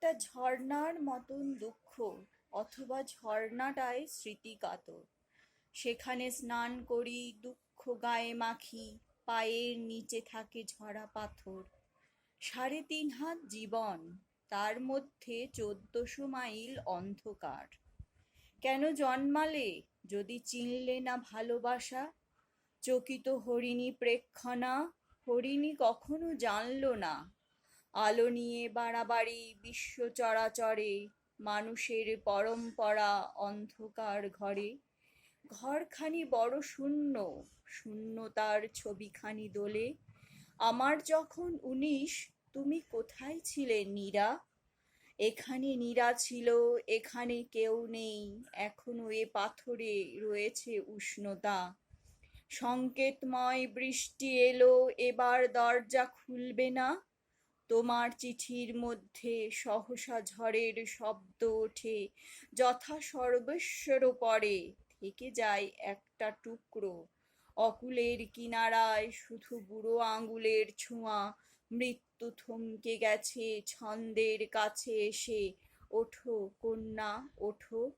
একটা ঝর্ণার মতন দুঃখ, অথবা ঝর্ণাটাই স্মৃতিকাতর। সেখানে স্নান করি, দুঃখ গায়ে মাখি, পায়ের নিচে থাকে ঝরা পাথর। ৩.৫ হাত জীবন, তার মধ্যে ১৪০০ মাইল অন্ধকার। কেন জন্মালে, যদি চিনলে না ভালোবাসা? চকিত হরিণী প্রেক্ষণা, হরিণী কখনো জানলো না আলো নিয়ে বাড়াবাড়ি বিশ্ব চরাচরে, মানুষের পরম্পরা অন্ধকার ঘরে। ঘরখানি বড় শূন্য, শূন্যতার ছবিখানি দোলে। আমার যখন ১৯, তুমি কোথায় ছিলে নীরা? এখানে নীরা ছিল, এখানে কেউ নেই, এখনো এ পাথরে রয়েছে উষ্ণতা। সংকেতময় বৃষ্টি এলো, এবার দরজা খুলবে না? তোমার চিঠির মধ্যে সহসা ঝড়ের শব্দ ওঠে, যথা সর্বস্বর পরে থেকে যায় একটা টুকরো। অকুলের কিনারায় শুধু বুড়ো আঙুলের ছোঁয়া। মৃত্যু থমকে গেছে ছন্দের কাছে এসে। ওঠো কন্যা, ওঠো।